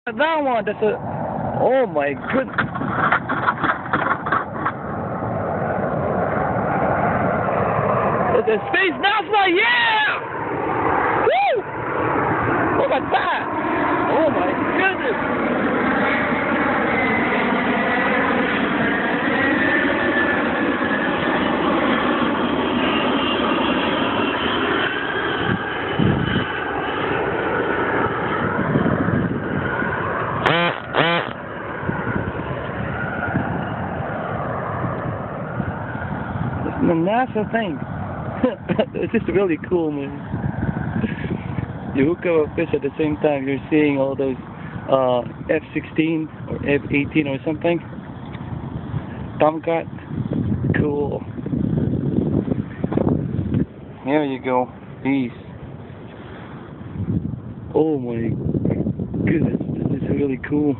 That one, that's a... Oh my goodness. It's a space NASA, yeah! Woo! Look at that! Oh my goodness! It's the NASA thing. It's just really cool, man. You hook up a fish at the same time, you're seeing all those F-16 or F-18 or something. Tomcat. Cool. Here you go. Peace. Oh my goodness, this is really cool.